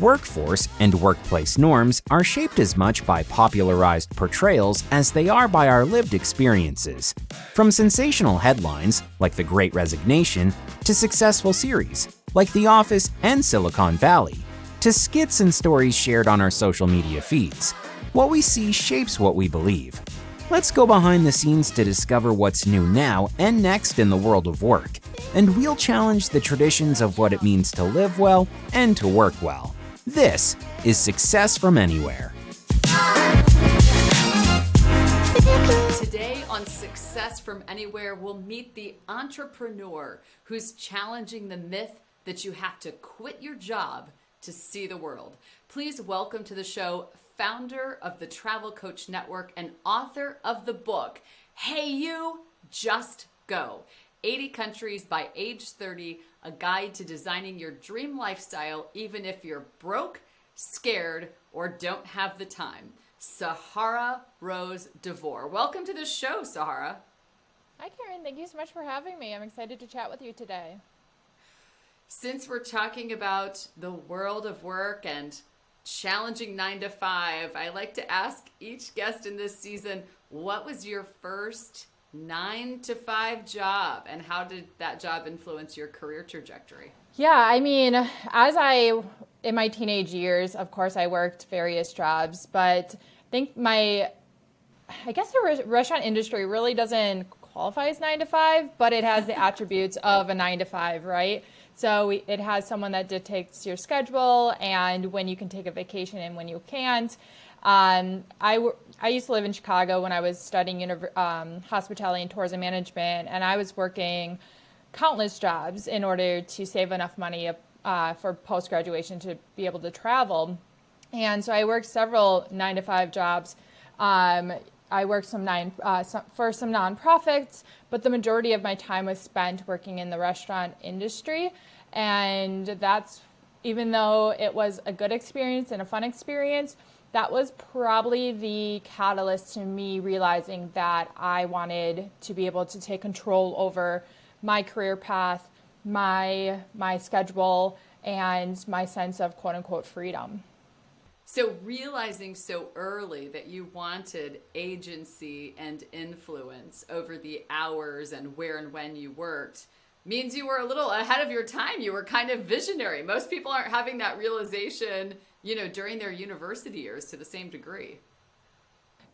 Workforce and workplace norms are shaped as much by popularized portrayals as they are by our lived experiences. From sensational headlines, like The Great Resignation, to successful series, like The Office and Silicon Valley, to skits and stories shared on our social media feeds, what we see shapes what we believe. Let's go behind the scenes to discover what's new now and next in the world of work, and we'll challenge the traditions of what it means to live well and to work well. This is Success from Anywhere. Today on Success from Anywhere, we'll meet the entrepreneur who's challenging the myth that you have to quit your job to see the world. Please welcome to the show founder of the Travel Coach Network and author of the book, Hey You, Just Go. 80 countries by age 30, a guide to designing your dream lifestyle, even if you're broke, scared, or don't have the time. Sahara Rose De Vore. Welcome to the show, Sahara. Hi, Karen. Thank you so much for having me. I'm excited to chat with you today. Since we're talking about the world of work and challenging 9 to 5, I like to ask each guest in this season, what was your first 9 to 5 job, and how did that job influence your career trajectory? Yeah, I mean, in my teenage years, of course, I worked various jobs, but I think the restaurant industry really doesn't qualify as 9 to 5, but it has the attributes of a 9 to 5, right? So it has someone that dictates your schedule and when you can take a vacation and when you can't. I used to live in Chicago when I was studying hospitality and tourism management, and I was working countless jobs in order to save enough money for post-graduation to be able to travel. And so I worked several 9 to 5 jobs. I worked for some nonprofits, but the majority of my time was spent working in the restaurant industry. And that's, even though it was a good experience and a fun experience, that was probably the catalyst to me realizing that I wanted to be able to take control over my career path, my schedule, and my sense of quote unquote freedom. So realizing so early that you wanted agency and influence over the hours and where and when you worked means you were a little ahead of your time. You were kind of visionary. Most people aren't having that realization, during their university years to the same degree.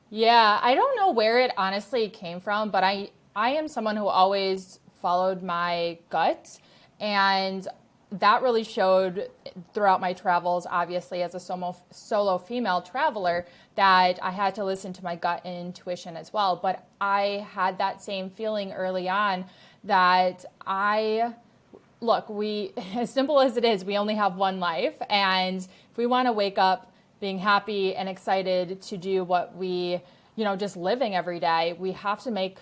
Yeah, I don't know where it honestly came from, but I am someone who always followed my gut, and that really showed throughout my travels, obviously, as a solo female traveler, that I had to listen to my gut and intuition as well. But I had that same feeling early on that as simple as it is, we only have one life. And if we want to wake up being happy and excited to do what we, just living every day, we have to make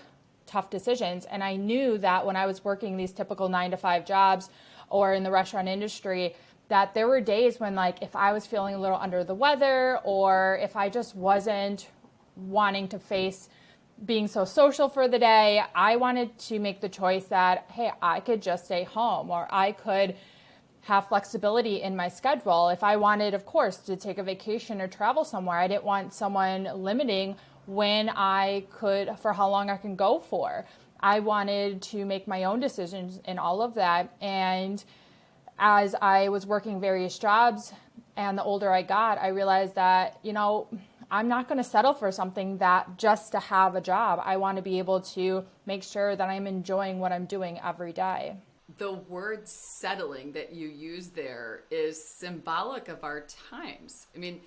tough decisions. And I knew that when I was working these typical 9 to 5 jobs or in the restaurant industry, that there were days when, if I was feeling a little under the weather, or if I just wasn't wanting to face being so social for the day, I wanted to make the choice that, hey, I could just stay home, or I could have flexibility in my schedule. If I wanted, of course, to take a vacation or travel somewhere, I didn't want someone limiting when I could, for how long I can go for. I wanted to make my own decisions in all of that. And as I was working various jobs and the older I got, I realized that, I'm not going to settle for something that just to have a job. I want to be able to make sure that I'm enjoying what I'm doing every day. The word settling that you use there is symbolic of our times. I mean,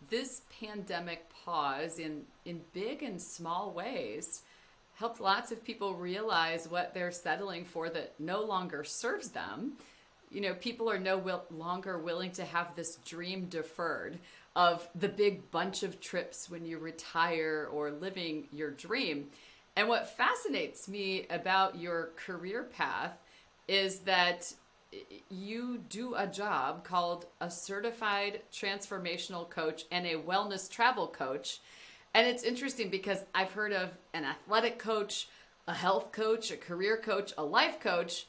this pandemic pause in big and small ways helped lots of people realize what they're settling for that no longer serves them. People are no longer willing to have this dream deferred of the big bunch of trips when you retire or living your dream. And what fascinates me about your career path is that you do a job called a certified transformational coach and a wellness travel coach. And it's interesting because I've heard of an athletic coach, a health coach, a career coach, a life coach.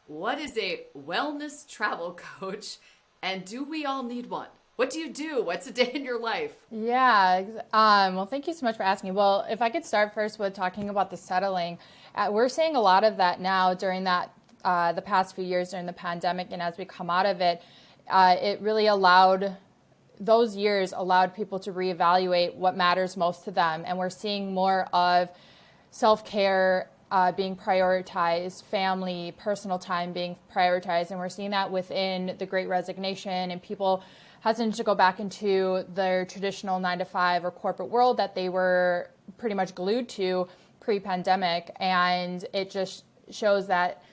What is a wellness travel coach? And do we all need one? What do you do? What's a day in your life? Yeah. Well, thank you so much for asking. Well, if I could start first with talking about the settling, we're seeing a lot of that now during the past few years during the pandemic, and as we come out of it, it really those years allowed people to reevaluate what matters most to them, and we're seeing more of self-care being prioritized, family, personal time being prioritized, and we're seeing that within the Great Resignation and people hesitant to go back into their traditional 9-to-5 or corporate world that they were pretty much glued to pre-pandemic. And it just shows that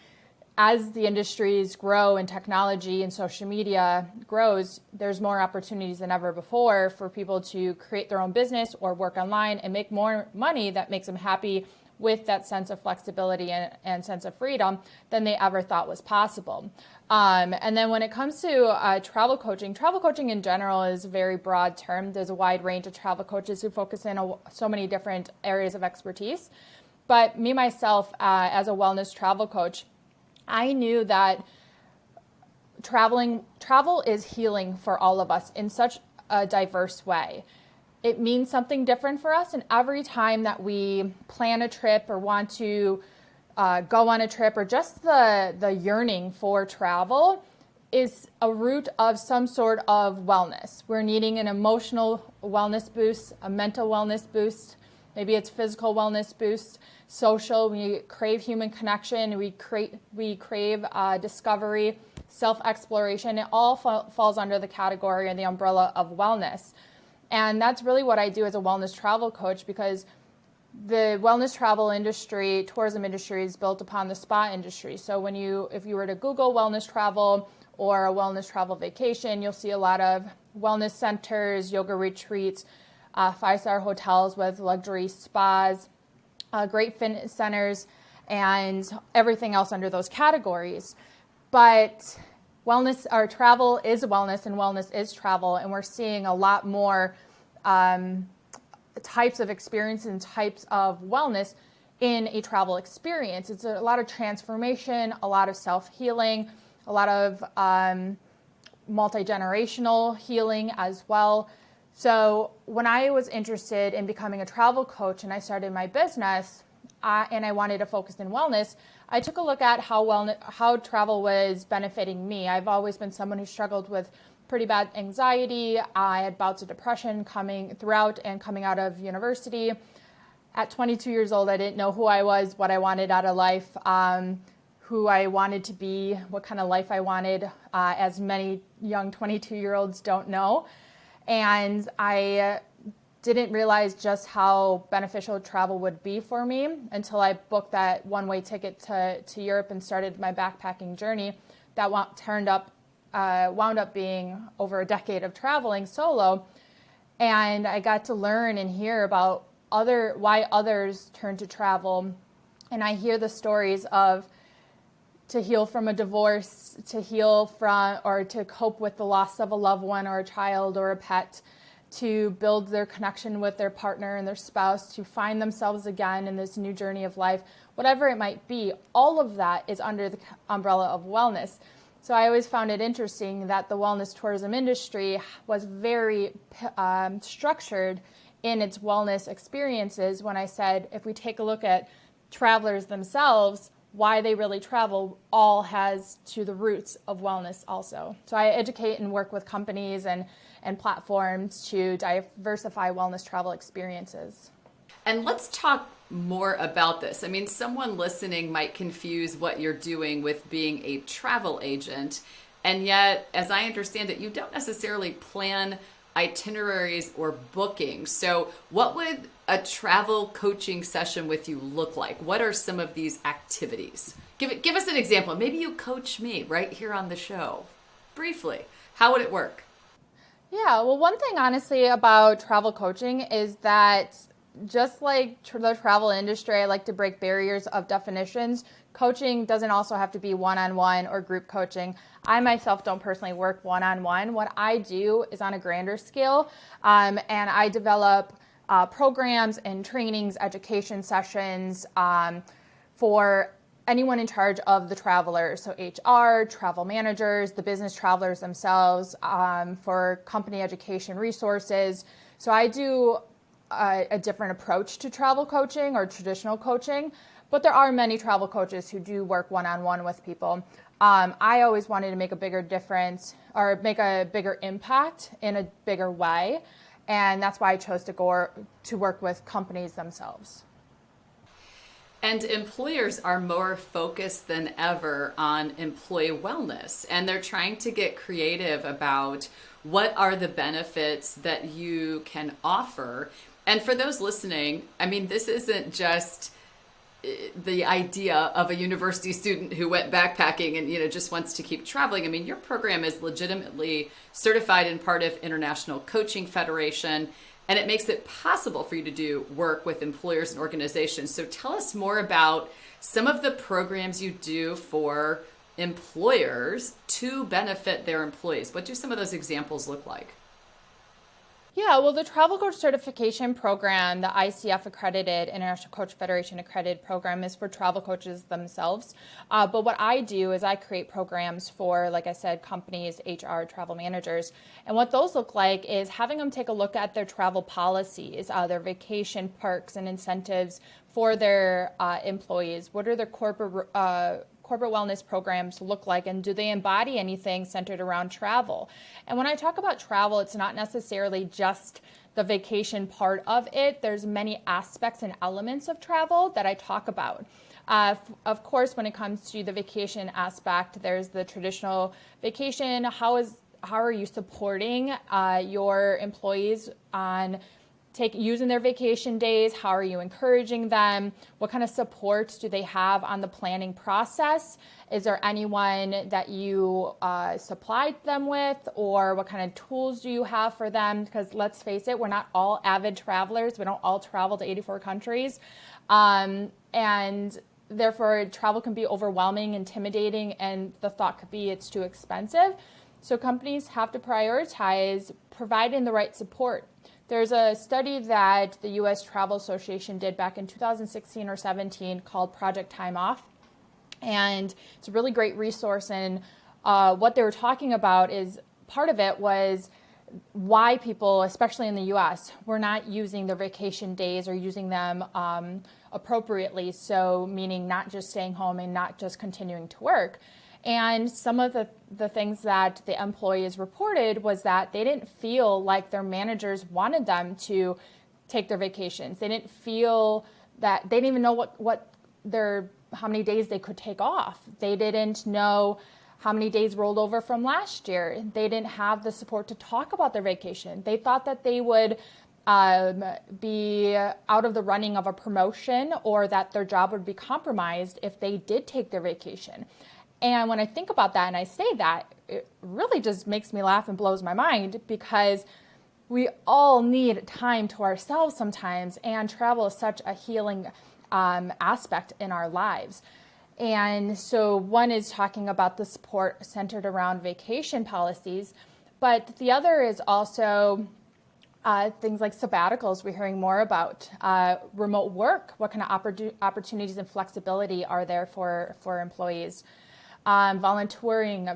as the industries grow and technology and social media grows, there's more opportunities than ever before for people to create their own business or work online and make more money that makes them happy with that sense of flexibility and sense of freedom than they ever thought was possible. And then when it comes to travel coaching in general is a very broad term. There's a wide range of travel coaches who focus in so many different areas of expertise. But me, myself, as a wellness travel coach, I knew that travel is healing for all of us in such a diverse way. It means something different for us, and every time that we plan a trip or want to go on a trip, or just the yearning for travel is a root of some sort of wellness. We're needing an emotional wellness boost, a mental wellness boost, maybe it's physical wellness boost, social. We crave human connection. We crave discovery, self-exploration. It all falls under the category and the umbrella of wellness. And that's really what I do as a wellness travel coach, because the wellness travel industry, tourism industry, is built upon the spa industry. So if you were to Google wellness travel or a wellness travel vacation, you'll see a lot of wellness centers, yoga retreats, 5-star hotels with luxury spas, great fitness centers, and everything else under those categories. But wellness or travel is wellness, and wellness is travel, and we're seeing a lot more types of experience and types of wellness in a travel experience. It's a lot of transformation, a lot of self-healing, a lot of multi-generational healing as well. So when I was interested in becoming a travel coach and I started my business and I wanted to focus in wellness, I took a look at how travel was benefiting me. I've always been someone who struggled with pretty bad anxiety. I had bouts of depression coming out of university. At 22 years old, I didn't know who I was, what I wanted out of life, who I wanted to be, what kind of life I wanted, as many young 22-year-olds don't know. And I didn't realize just how beneficial travel would be for me until I booked that one-way ticket to Europe and started my backpacking journey that wound up being over a decade of traveling solo. And I got to learn and hear about why others turn to travel. And I hear the stories of to heal from a divorce, to heal from or to cope with the loss of a loved one or a child or a pet, to build their connection with their partner and their spouse, to find themselves again in this new journey of life, whatever it might be. All of that is under the umbrella of wellness. So I always found it interesting that the wellness tourism industry was very structured in its wellness experiences. When I said, if we take a look at travelers themselves, why they really travel all has to the roots of wellness also. So I educate and work with companies and platforms to diversify wellness travel experiences. And let's talk more about this. I mean, someone listening might confuse what you're doing with being a travel agent. And yet, as I understand it, you don't necessarily plan itineraries or bookings. So what would a travel coaching session with you look like? What are some of these activities? Give us an example. Maybe you coach me right here on the show. Briefly, how would it work? Yeah, well, one thing honestly about travel coaching is that just like the travel industry, I like to break barriers of definitions. Coaching doesn't also have to be one-on-one or group coaching. I myself don't personally work one-on-one. What I do is on a grander scale, and I develop programs and trainings, education sessions for anyone in charge of the travelers, so HR, travel managers, the business travelers themselves, for company education resources. So I do a different approach to travel coaching or traditional coaching, but there are many travel coaches who do work one-on-one with people. I always wanted to make a bigger difference or make a bigger impact in a bigger way, and that's why I chose to work with companies themselves. And employers are more focused than ever on employee wellness, and they're trying to get creative about what are the benefits that you can offer. And for those listening, I mean, this isn't just the idea of a university student who went backpacking and just wants to keep traveling. I mean, your program is legitimately certified and part of International Coaching Federation, and it makes it possible for you to do work with employers and organizations. So tell us more about some of the programs you do for employers to benefit their employees. What do some of those examples look like? Yeah, well, the Travel Coach Certification Program, the ICF accredited, International Coach Federation accredited program, is for travel coaches themselves. But what I do is I create programs for, like I said, companies, HR, travel managers. And what those look like is having them take a look at their travel policies, their vacation perks and incentives for their employees. What are their corporate wellness programs look like, and do they embody anything centered around travel? And when I talk about travel, it's not necessarily just the vacation part of it. There's many aspects and elements of travel that I talk about. Of course, when it comes to the vacation aspect, there's the traditional vacation. How are you supporting your employees on using their vacation days? How are you encouraging them? What kind of support do they have on the planning process? Is there anyone that you supplied them with, or what kind of tools do you have for them? Because let's face it, we're not all avid travelers. We don't all travel to 84 countries. And therefore, travel can be overwhelming, intimidating, and the thought could be it's too expensive. So companies have to prioritize providing the right support. There's a study that the U.S. Travel Association did back in 2016 or 17 called Project Time Off. And it's a really great resource. And what they were talking about is part of it was why people, especially in the U.S., were not using their vacation days or using them appropriately. So meaning not just staying home and not just continuing to work. And some of the things that the employees reported was that they didn't feel like their managers wanted them to take their vacations. They didn't feel that, they didn't even know how many days they could take off. They didn't know how many days rolled over from last year. They didn't have the support to talk about their vacation. They thought that they would be out of the running of a promotion, or that their job would be compromised if they did take their vacation. And when I think about that and I say that, it really just makes me laugh and blows my mind, because we all need time to ourselves sometimes, and travel is such a healing aspect in our lives. And so one is talking about the support centered around vacation policies, but the other is also things like sabbaticals. We're hearing more about remote work. What kind of opportunities and flexibility are there for employees? Volunteering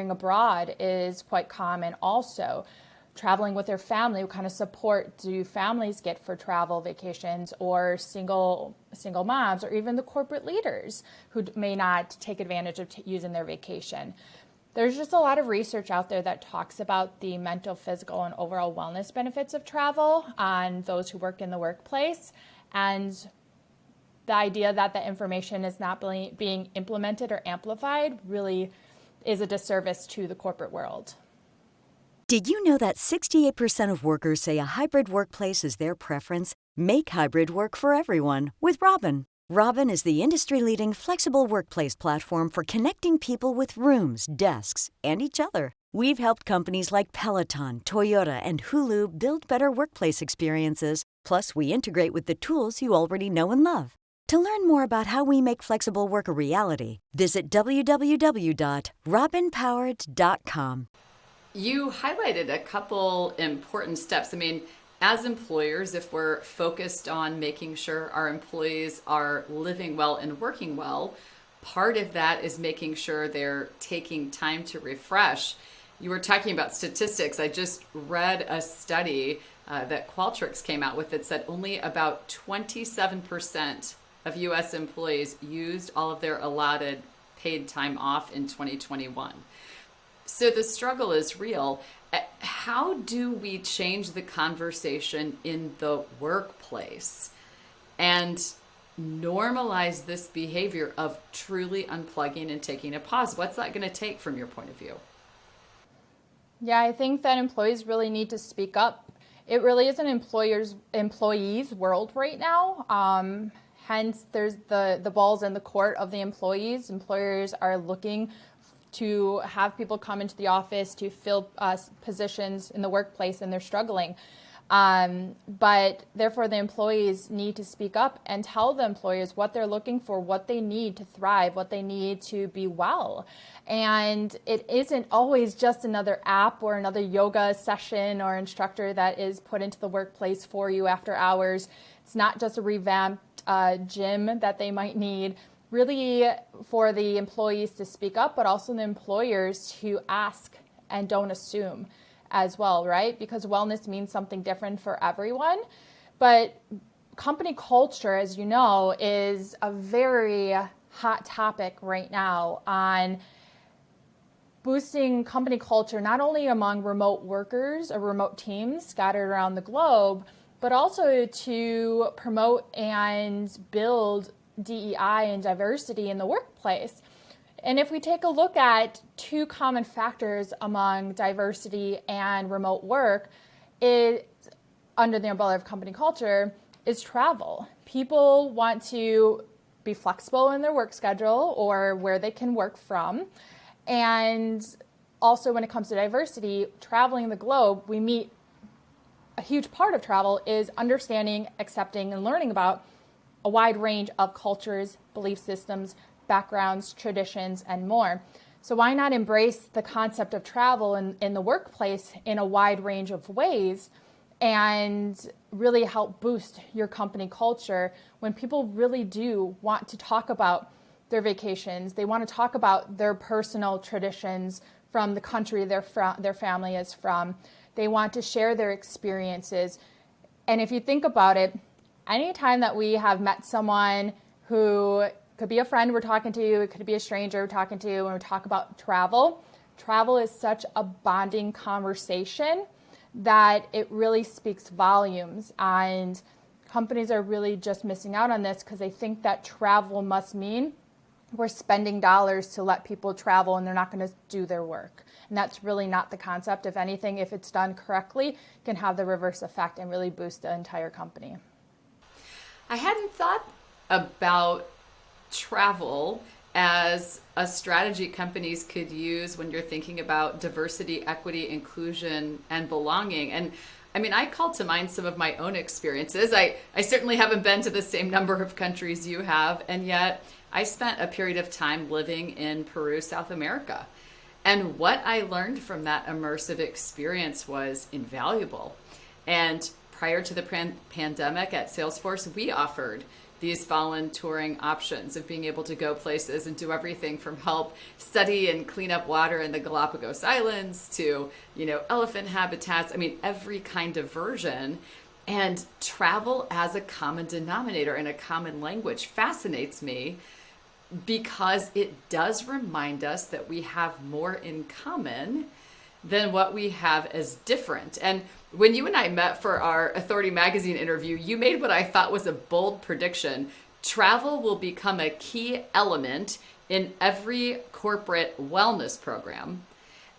abroad is quite common also. Traveling with their family, what kind of support do families get for travel vacations, or single moms, or even the corporate leaders who may not take advantage of using their vacation? There's just a lot of research out there that talks about the mental, physical, and overall wellness benefits of travel on those who work in the workplace. And the idea that the information is not being implemented or amplified really is a disservice to the corporate world. Did you know that 68% of workers say a hybrid workplace is their preference? Make hybrid work for everyone with Robin. Robin is the industry-leading flexible workplace platform for connecting people with rooms, desks, and each other. We've helped companies like Peloton, Toyota, and Hulu build better workplace experiences. Plus, we integrate with the tools you already know and love. To learn more about how we make flexible work a reality, visit www.robinpowered.com. You highlighted a couple important steps. I mean, as employers, if we're focused on making sure our employees are living well and working well, part of that is making sure they're taking time to refresh. You were talking about statistics. I just read a study that Qualtrics came out with that said only about 27% of U.S. employees used all of their allotted paid time off in 2021. So the struggle is real. How do we change the conversation in the workplace and normalize this behavior of truly unplugging and taking a pause? What's that going to take from your point of view? Yeah, I think that employees really need to speak up. It really is an employees world right now. Hence, there's the balls in the court of the employees. Employers are looking to have people come into the office to fill positions in the workplace, and they're struggling. But therefore, the employees need to speak up and tell the employers what they're looking for, what they need to thrive, what they need to be well. And it isn't always just another app or another yoga session or instructor that is put into the workplace for you after hours. It's not just a revamped gym that they might need. Really for the employees to speak up, but also the employers to ask and don't assume as well, right? Because wellness means something different for everyone. But company culture, as you know, is a very hot topic right now on boosting company culture, not only among remote workers or remote teams scattered around the globe, but also to promote and build DEI and diversity in the workplace. And if we take a look at two common factors among diversity and remote work, under the umbrella of company culture, is travel. People want to be flexible in their work schedule or where they can work from. And also when it comes to diversity, traveling the globe, we meet a huge part of travel is understanding, accepting, and learning about a wide range of cultures, belief systems, backgrounds, traditions, and more. So why not embrace the concept of travel in the workplace in a wide range of ways and really help boost your company culture when people really do want to talk about their vacations. They want to talk about their personal traditions from the country their family is from. They want to share their experiences. And if you think about it, anytime that we have met someone who could be a friend we're talking to, it could be a stranger we're talking to, when we talk about travel is such a bonding conversation that it really speaks volumes. And companies are really just missing out on this because they think that travel must mean we're spending dollars to let people travel and they're not going to do their work. And that's really not the concept. If anything, if it's done correctly, it can have the reverse effect and really boost the entire company. I hadn't thought about travel as a strategy companies could use when you're thinking about diversity, equity, inclusion, and belonging. And I mean, I call to mind some of my own experiences. I certainly haven't been to the same number of countries you have, and yet I spent a period of time living in Peru, South America. And what I learned from that immersive experience was invaluable. And prior to the pandemic at Salesforce, we offered these volunteering options of being able to go places and do everything from help study and clean up water in the Galapagos Islands to, elephant habitats. I mean, every kind of version. And travel as a common denominator and a common language fascinates me because it does remind us that we have more in common than what we have as different. And when you and I met for our Authority Magazine interview, you made what I thought was a bold prediction. Travel will become a key element in every corporate wellness program.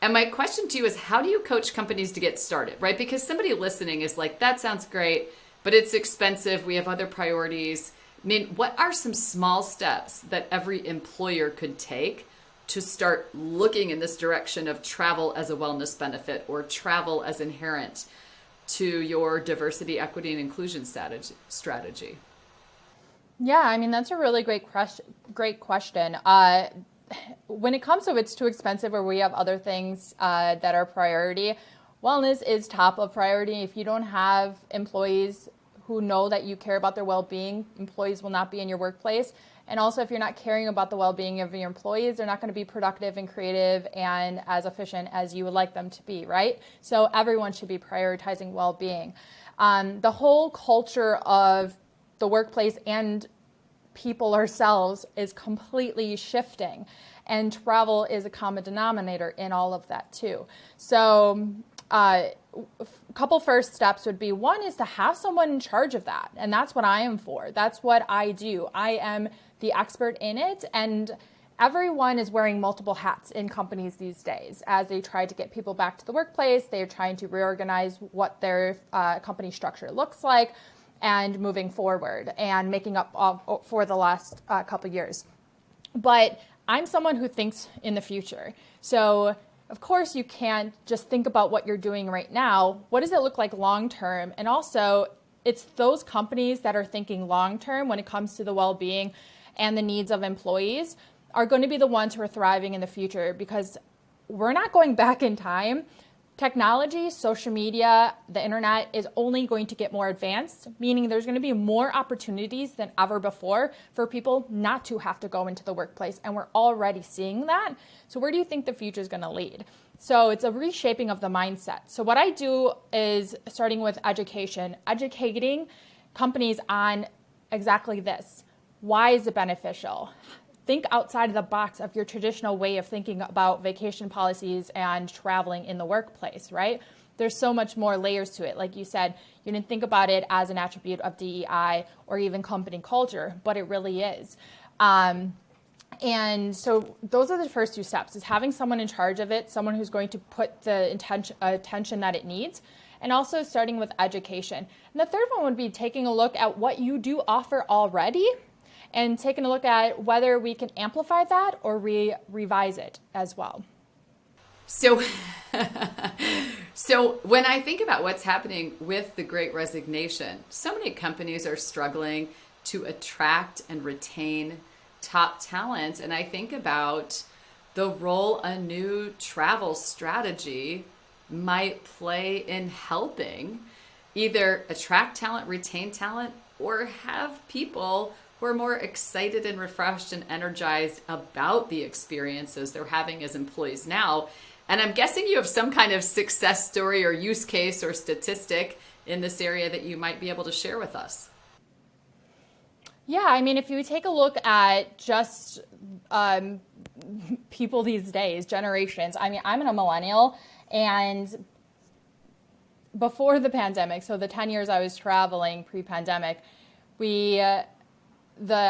And my question to you is, how do you coach companies to get started, right? Because somebody listening is like, that sounds great, but it's expensive. We have other priorities. I mean, what are some small steps that every employer could take to start looking in this direction of travel as a wellness benefit or travel as inherent to your diversity, equity, and inclusion strategy? Yeah, I mean, that's a really great question. When it comes to it's too expensive or we have other things that are priority, wellness is top of priority. If you don't have employees who know that you care about their well-being, employees will not be in your workplace. And also, if you're not caring about the well-being of your employees, they're not going to be productive and creative and as efficient as you would like them to be, right? So everyone should be prioritizing well-being. The whole culture of the workplace and people ourselves is completely shifting, and travel is a common denominator in all of that too. So a couple first steps would be, one is to have someone in charge of that, and that's what I am for. That's what I do. I am the expert in it, and everyone is wearing multiple hats in companies these days. As they try to get people back to the workplace, they're trying to reorganize what their company structure looks like and moving forward and making up for the last couple years. But I'm someone who thinks in the future. So of course you can't just think about what you're doing right now. What does it look like long term? And also, it's those companies that are thinking long term when it comes to the well-being and the needs of employees are going to be the ones who are thriving in the future, because we're not going back in time. Technology, social media, the internet is only going to get more advanced, meaning there's going to be more opportunities than ever before for people not to have to go into the workplace. And we're already seeing that. So where do you think the future is going to lead? So it's a reshaping of the mindset. So what I do is, starting with education, educating companies on exactly this. Why is it beneficial? Think outside of the box of your traditional way of thinking about vacation policies and traveling in the workplace, right? There's so much more layers to it. Like you said, you didn't think about it as an attribute of DEI or even company culture, but it really is. And so those are the first two steps, is having someone in charge of it, someone who's going to put the attention that it needs, and also starting with education. And the third one would be taking a look at what you do offer already and taking a look at whether we can amplify that or revise it as well. So, so when I think about what's happening with the Great Resignation, so many companies are struggling to attract and retain top talent. And I think about the role a new travel strategy might play in helping either attract talent, retain talent, or have people who are more excited and refreshed and energized about the experiences they're having as employees now. And I'm guessing you have some kind of success story or use case or statistic in this area that you might be able to share with us. Yeah, I mean, if you take a look at just people these days, generations, I mean, I'm a millennial, and before the pandemic, so the 10 years I was traveling pre-pandemic, the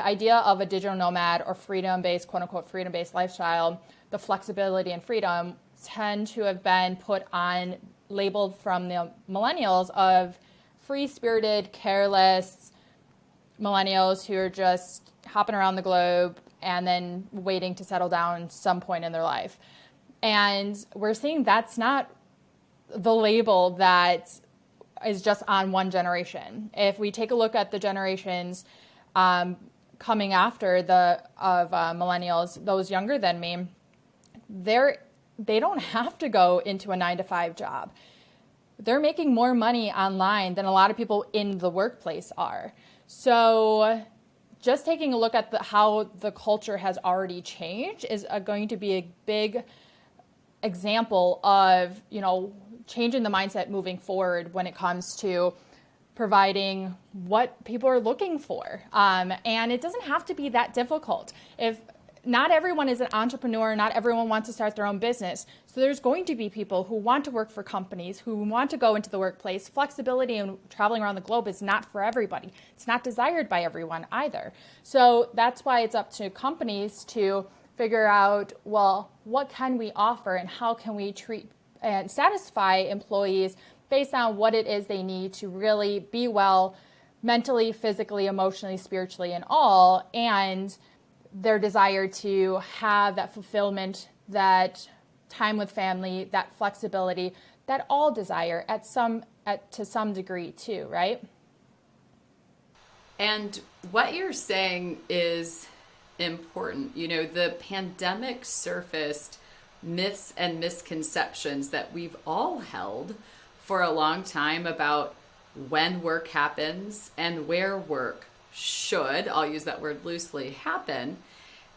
idea of a digital nomad or freedom-based, quote-unquote, freedom-based lifestyle, the flexibility and freedom tend to have been put on, labeled from the millennials of free-spirited, careless millennials who are just hopping around the globe and then waiting to settle down some point in their life. And we're seeing that's not the label that is just on one generation. If we take a look at the generations coming after millennials, those younger than me, they don't have to go into a 9-to-5 job. They're making more money online than a lot of people in the workplace are. So just taking a look at how the culture has already changed is going to be a big example of, changing the mindset moving forward when it comes to providing what people are looking for. And it doesn't have to be that difficult. If not everyone is an entrepreneur, not everyone wants to start their own business. So there's going to be people who want to work for companies, who want to go into the workplace. Flexibility and traveling around the globe is not for everybody. It's not desired by everyone either. So that's why it's up to companies to figure out, well, what can we offer and how can we treat and satisfy employees based on what it is they need to really be well mentally, physically, emotionally, spiritually, and all, and their desire to have that fulfillment, that time with family, that flexibility, that all desire to some degree too, right? And what you're saying is important. The pandemic surfaced myths and misconceptions that we've all held for a long time about when work happens and where work should, I'll use that word loosely, happen.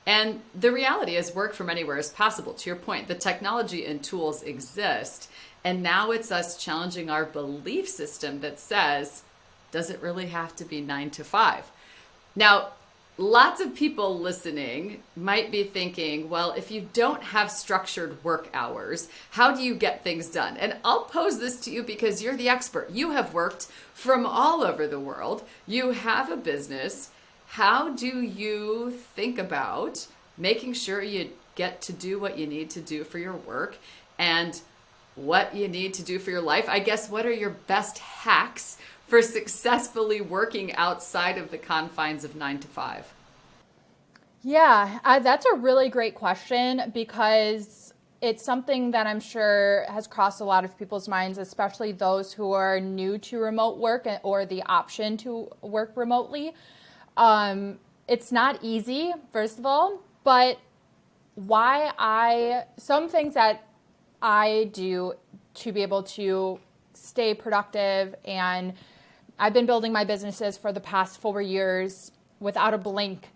And the reality is work from anywhere is possible. To your point, the technology and tools exist. And now it's us challenging our belief system that says, does it really have to be 9 to 5? Now, lots of people listening might be thinking, well, if you don't have structured work hours, how do you get things done? And I'll pose this to you because you're the expert. You have worked from all over the world. You have a business. How do you think about making sure you get to do what you need to do for your work and what you need to do for your life? I guess, what are your best hacks for successfully working outside of the confines of 9 to 5? Yeah, that's a really great question because it's something that I'm sure has crossed a lot of people's minds, especially those who are new to remote work or the option to work remotely. It's not easy, first of all, but some things that I do to be able to stay productive, and I've been building my businesses for the past 4 years without a blink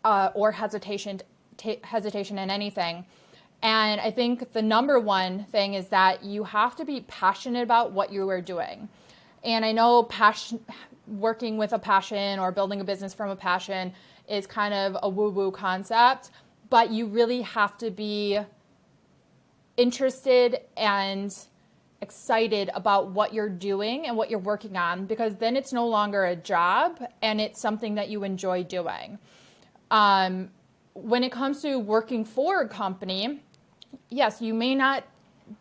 or hesitation in anything. And I think the number one thing is that you have to be passionate about what you are doing. And I know working with a passion or building a business from a passion is kind of a woo-woo concept, but you really have to be interested and excited about what you're doing and what you're working on, because then it's no longer a job and it's something that you enjoy doing. When it comes to working for a company, yes, you may not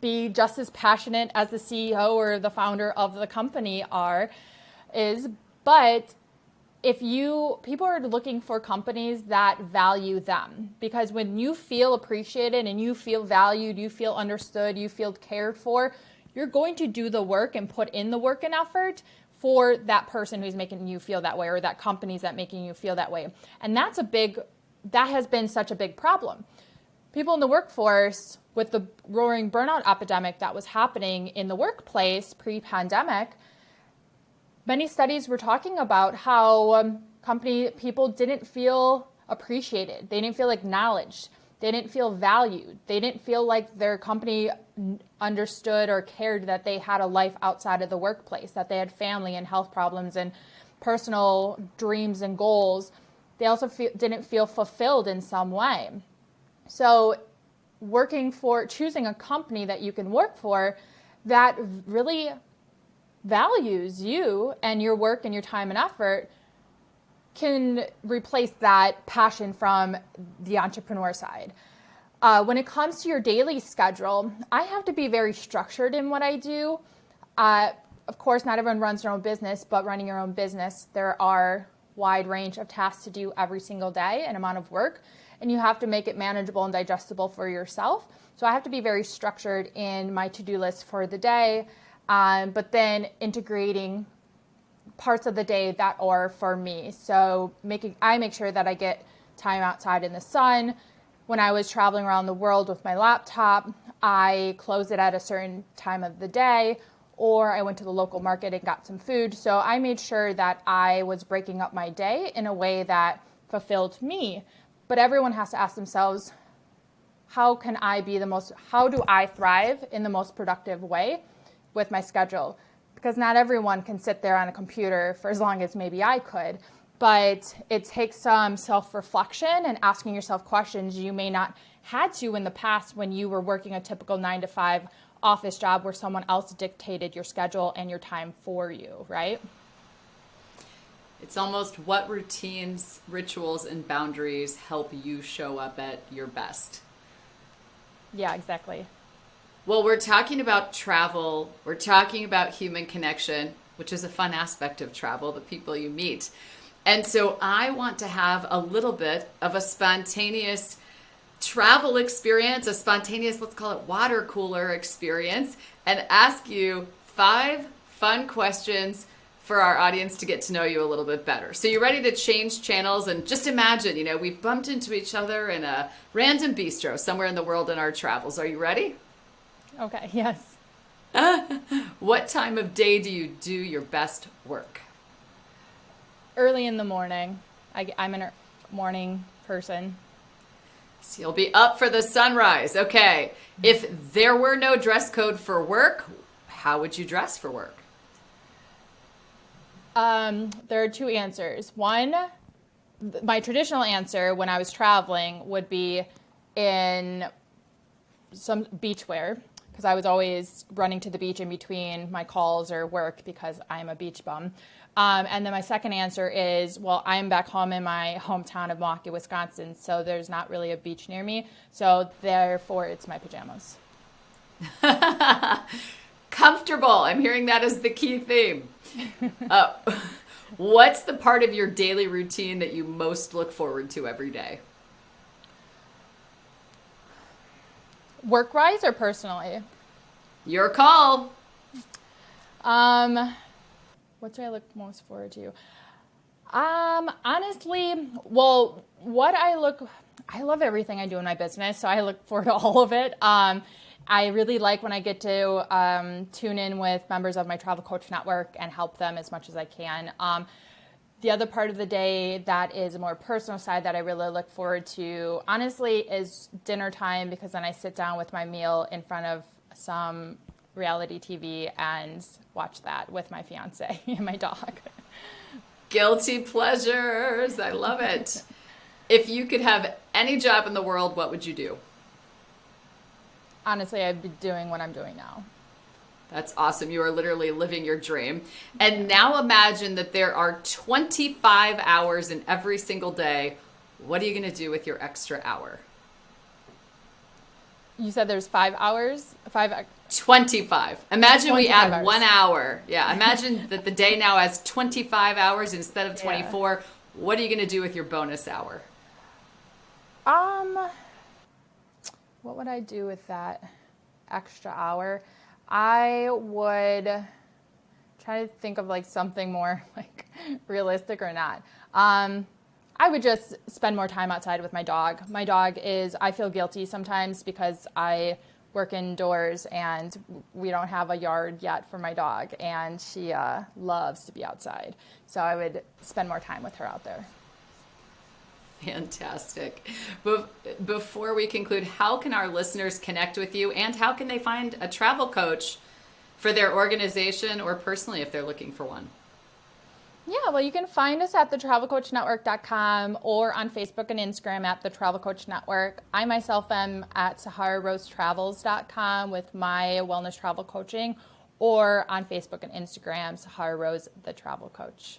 be just as passionate as the CEO or the founder of the company but people are looking for companies that value them, because when you feel appreciated and you feel valued, you feel understood, you feel cared for, you're going to do the work and put in the work and effort for that person who's making you feel that way, or that company's that making you feel that way. And that has been such a big problem. People in the workforce, with the roaring burnout epidemic that was happening in the workplace pre-pandemic, many studies were talking about how people didn't feel appreciated. They didn't feel acknowledged. They didn't feel valued. They didn't feel like their company understood or cared that they had a life outside of the workplace, that they had family and health problems and personal dreams and goals. They also didn't feel fulfilled in some way. So choosing a company that you can work for that really values you and your work and your time and effort can replace that passion from the entrepreneur side. When it comes to your daily schedule, I have to be very structured in what I do. Of course, not everyone runs their own business, but running your own business, there are wide range of tasks to do every single day, an amount of work, and you have to make it manageable and digestible for yourself. So I have to be very structured in my to-do list for the day, but then integrating parts of the day that are for me. So I make sure that I get time outside in the sun. When I was traveling around the world with my laptop, I closed it at a certain time of the day, or I went to the local market and got some food. So I made sure that I was breaking up my day in a way that fulfilled me. But everyone has to ask themselves, how do I thrive in the most productive way with my schedule? Because not everyone can sit there on a computer for as long as maybe I could. But it takes some self-reflection and asking yourself questions you may not had to in the past when you were working a typical 9-to-5 office job where someone else dictated your schedule and your time for you, right? It's almost what routines, rituals, and boundaries help you show up at your best. Yeah, exactly. Well, we're talking about travel. We're talking about human connection, which is a fun aspect of travel, the people you meet. And so I want to have a little bit of a spontaneous travel experience, a spontaneous, let's call it water cooler experience, and ask you 5 fun questions for our audience to get to know you a little bit better. So you ready to change channels? And just imagine, we've bumped into each other in a random bistro somewhere in the world in our travels. Are you ready? Okay, yes. What time of day do you do your best work? Early in the morning. I'm a morning person. So you'll be up for the sunrise. Okay. If there were no dress code for work, how would you dress for work? There are two answers. One, my traditional answer when I was traveling would be in some beach wear, because I was always running to the beach in between my calls or work because I'm a beach bum. And then my second answer is, well, I'm back home in my hometown of Milwaukee, Wisconsin, so there's not really a beach near me. So therefore, it's my pajamas. Comfortable. I'm hearing that as the key theme. What's the part of your daily routine that you most look forward to every day? Work-wise or personally? Your call. What do I look most forward to? Honestly, well, I love everything I do in my business, so I look forward to all of it. I really like when I get to tune in with members of my travel coach network and help them as much as I can. The other part of the day that is a more personal side that I really look forward to, honestly, is dinner time, because then I sit down with my meal in front of some reality TV and watch that with my fiance and my dog. Guilty pleasures. I love it. If you could have any job in the world, what would you do? Honestly, I'd be doing what I'm doing now. That's awesome. You are literally living your dream. And now imagine that there are 25 hours in every single day. What are you going to do with your extra hour? You said there's 5 hours? 25. Imagine we 25 add hours. 1 hour. Yeah, imagine that the day now has 25 hours instead of 24. Yeah. What are you going to do with your bonus hour? What would I do with that extra hour? I would try to think of like something more like realistic or not. I would just spend more time outside with my dog. My dog I feel guilty sometimes because I work indoors and we don't have a yard yet for my dog, and she loves to be outside. So I would spend more time with her out there. Fantastic. Before we conclude, how can our listeners connect with you, and how can they find a travel coach for their organization or personally if they're looking for one? Yeah, well, you can find us at thetravelcoachnetwork.com or on Facebook and Instagram at The Travel Coach Network. I myself am at SaharaRoseTravels.com with my wellness travel coaching, or on Facebook and Instagram, Sahara Rose The Travel Coach.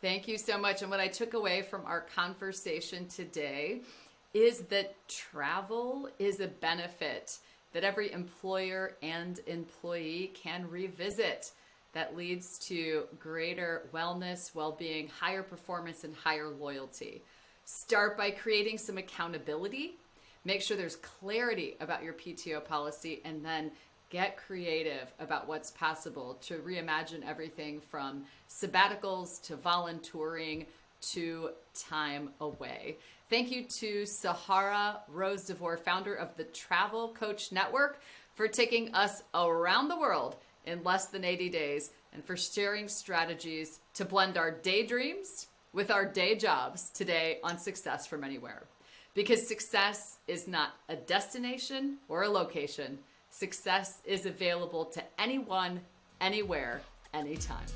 Thank you so much. And what I took away from our conversation today is that travel is a benefit that every employer and employee can revisit, that leads to greater wellness, well-being, higher performance, and higher loyalty. Start by creating some accountability. Make sure there's clarity about your PTO policy, and then get creative about what's possible to reimagine everything from sabbaticals to volunteering to time away. Thank you to Sahara Rose De Vore, founder of the Travel Coach Network, for taking us around the world in less than 80 days and for sharing strategies to blend our daydreams with our day jobs today on Success from Anywhere. Because success is not a destination or a location. Success is available to anyone, anywhere, anytime.